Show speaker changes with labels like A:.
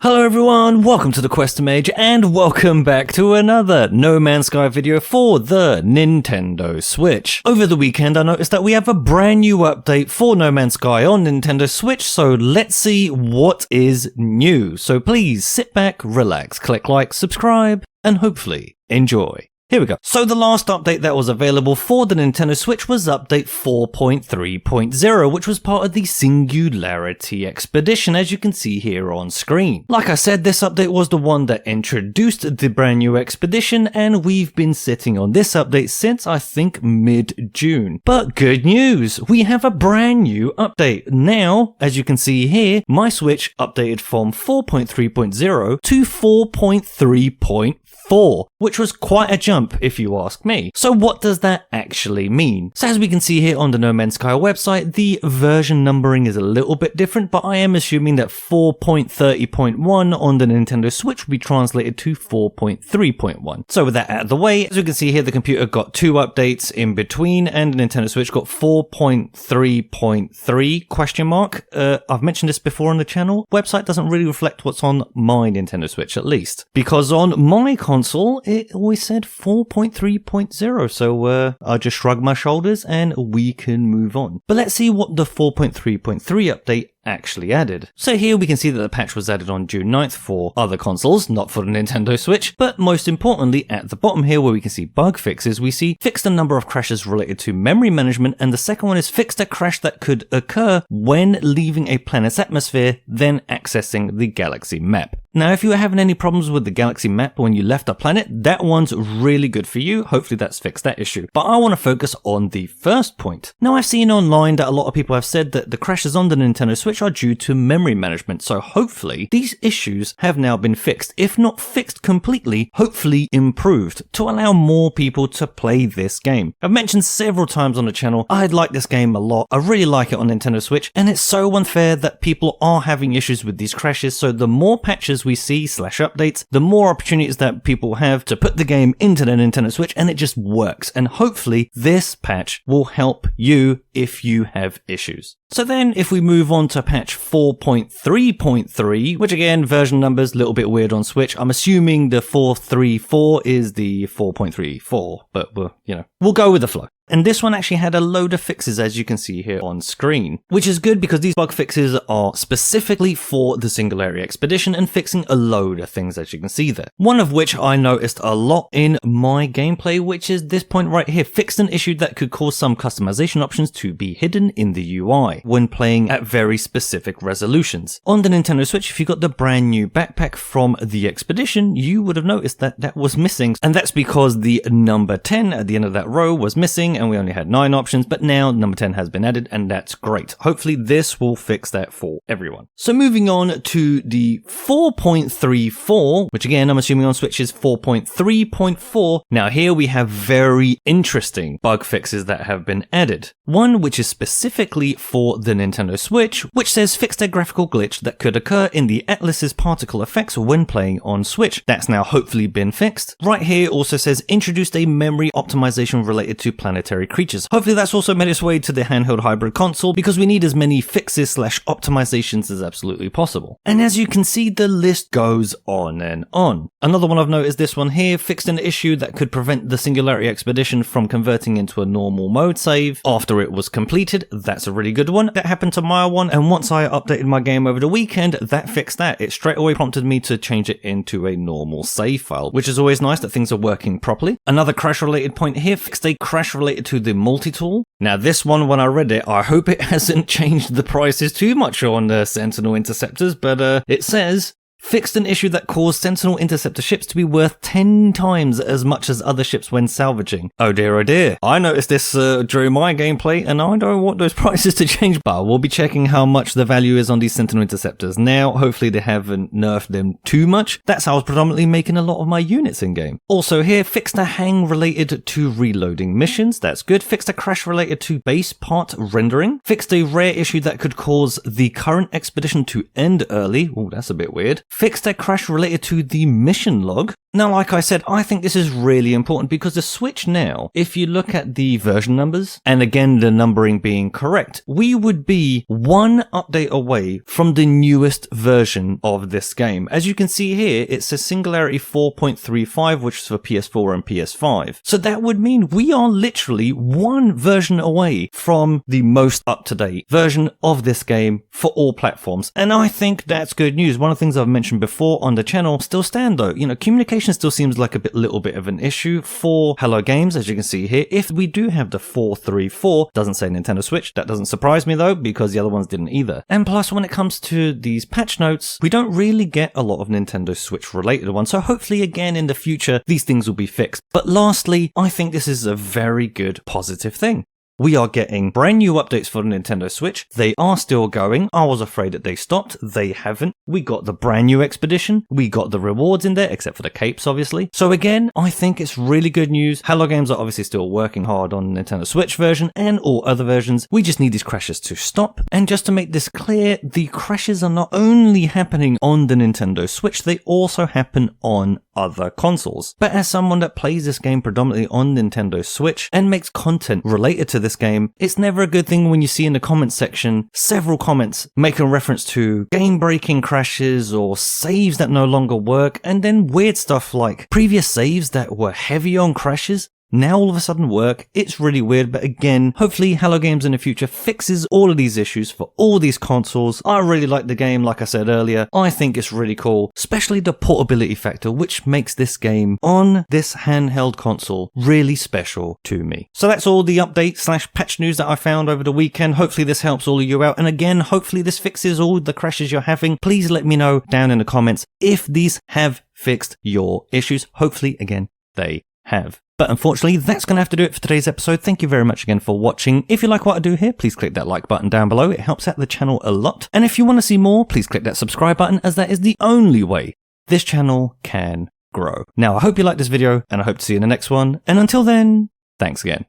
A: Hello everyone, welcome to the QuesterMage and welcome back to another No Man's Sky video for the Nintendo Switch. Over the weekend I noticed that we have a brand new update for No Man's Sky on Nintendo Switch, so let's see what is new. So please sit back, relax, click like, subscribe, and hopefully enjoy. Here we go. So the last update that was available for the Nintendo Switch was update 4.3.0, which was part of the Singularity expedition, as you can see here on screen. Like I said, this update was the one that introduced the brand new expedition, and we've been sitting on this update since I think mid-June. But good news, we have a brand new update. Now, as you can see here, my Switch updated from 4.3.0 to 4.3.4, which was quite a jump if you ask me. So what does that actually mean? So as we can see here on the No Man's Sky website, the version numbering is a little bit different, but I am assuming that 4.30.1 on the Nintendo Switch will be translated to 4.3.1. So with that out of the way, as you can see here, the computer got two updates in between, and the Nintendo Switch got 4.3.3 question mark. I've mentioned this before on the channel. Website doesn't really reflect what's on my Nintendo Switch, at least, because on my console it always said 4.3.0, so I'll just shrug my shoulders and we can move on. But let's see what the 4.3.3 update actually added. So here we can see that the patch was added on June 9th for other consoles, not for the Nintendo Switch, but most importantly at the bottom here where we can see bug fixes, we see fixed a number of crashes related to memory management, and the second one is fixed a crash that could occur when leaving a planet's atmosphere, then accessing the galaxy map. Now, if you were having any problems with the galaxy map when you left a planet, that one's really good for you. Hopefully that's fixed that issue. But I want to focus on the first point. Now, I've seen online that a lot of people have said that the crashes on the Nintendo Switch are due to memory management. So hopefully these issues have now been fixed. If not fixed completely, hopefully improved to allow more people to play this game. I've mentioned several times on the channel, I like this game a lot. I really like it on Nintendo Switch, and it's so unfair that people are having issues with these crashes. So the more patches we see / updates, the more opportunities that people have to put the game into the Nintendo Switch, and it just works. And hopefully this patch will help you if you have issues. So then if we move on to patch 4.3.3, which again, version numbers a little bit weird on Switch. I'm assuming the 4.3.4 is the 4.3.4, but we'll go with the flow. And this one actually had a load of fixes, as you can see here on screen, which is good because these bug fixes are specifically for the Singularity expedition and fixing a load of things, as you can see there. One of which I noticed a lot in my gameplay, which is this point right here, fixed an issue that could cause some customization options to be hidden in the UI when playing at very specific resolutions. On the Nintendo Switch, if you got the brand new backpack from the expedition, you would have noticed that that was missing, and that's because the number 10 at the end of that row was missing, and we only had 9 options, but now number 10 has been added, and that's great. Hopefully this will fix that for everyone. So moving on to the 4.3.4, which again I'm assuming on Switch is 4.3.4. Now here we have very interesting bug fixes that have been added. One which is specifically for the Nintendo Switch, which says fixed a graphical glitch that could occur in the Atlas's particle effects when playing on Switch. That's now hopefully been fixed. Right here also says introduced a memory optimization related to planetary creatures. Hopefully that's also made its way to the handheld hybrid console, because we need as many fixes / optimizations as absolutely possible. And as you can see, the list goes on and on. Another one I've noticed, this one here, fixed an issue that could prevent the Singularity expedition from converting into a normal mode save after it was completed. That's a really good one. That happened to my one, and once I updated my game over the weekend, that fixed that. It straight away prompted me to change it into a normal save file, which is always nice that things are working properly. Another crash related point here, fixed a crash related to the multi-tool. Now this one, when I read it, I hope it hasn't changed the prices too much on the Sentinel Interceptors, but it says fixed an issue that caused Sentinel Interceptor ships to be worth 10 times as much as other ships when salvaging. Oh dear, oh dear. I noticed this during my gameplay, and I don't want those prices to change, but we'll be checking how much the value is on these Sentinel Interceptors. Now, hopefully they haven't nerfed them too much. That's how I was predominantly making a lot of my units in game. Also here, fixed a hang related to reloading missions. That's good. Fixed a crash related to base part rendering. Fixed a rare issue that could cause the current expedition to end early. Oh, that's a bit weird. Fixed a crash related to the mission log. Now, like I said, I think this is really important because the Switch now, if you look at the version numbers, and again the numbering being correct, we would be one update away from the newest version of this game. As you can see here, it says Singularity 4.35, which is for PS4 and PS5. So that would mean we are literally one version away from the most up-to-date version of this game for all platforms. And I think that's good news. One of the things I've mentioned before on the channel still stand though. You know, communication still seems like a little bit of an issue for Hello Games, as you can see here. If we do have the 434, doesn't say Nintendo Switch, that doesn't surprise me though, because the other ones didn't either. And plus, when it comes to these patch notes, we don't really get a lot of Nintendo Switch related ones, so hopefully again in the future, these things will be fixed. But lastly, I think this is a very good positive thing. We are getting brand new updates for the Nintendo Switch. They are still going. I was afraid that they stopped. They haven't. We got the brand new Expedition. We got the rewards in there, except for the capes, obviously. So again, I think it's really good news. Hello Games are obviously still working hard on the Nintendo Switch version and all other versions. We just need these crashes to stop. And just to make this clear, the crashes are not only happening on the Nintendo Switch, they also happen on other consoles. But as someone that plays this game predominantly on Nintendo Switch and makes content related to this game, it's never a good thing when you see in the comments section several comments making reference to game-breaking crashes or saves that no longer work, and then weird stuff like previous saves that were heavy on crashes now all of a sudden work. It's really weird, but again, hopefully Hello Games in the future fixes all of these issues for all these consoles. I really like the game, like I said earlier. I think it's really cool, especially the portability factor, which makes this game on this handheld console really special to me. So that's all the update / patch news that I found over the weekend. Hopefully this helps all of you out, and again, hopefully this fixes all the crashes you're having. Please let me know down in the comments if these have fixed your issues. Hopefully, again, they have. But unfortunately, that's going to have to do it for today's episode. Thank you very much again for watching. If you like what I do here, please click that like button down below. It helps out the channel a lot. And if you want to see more, please click that subscribe button, as that is the only way this channel can grow. Now, I hope you liked this video, and I hope to see you in the next one. And until then, thanks again.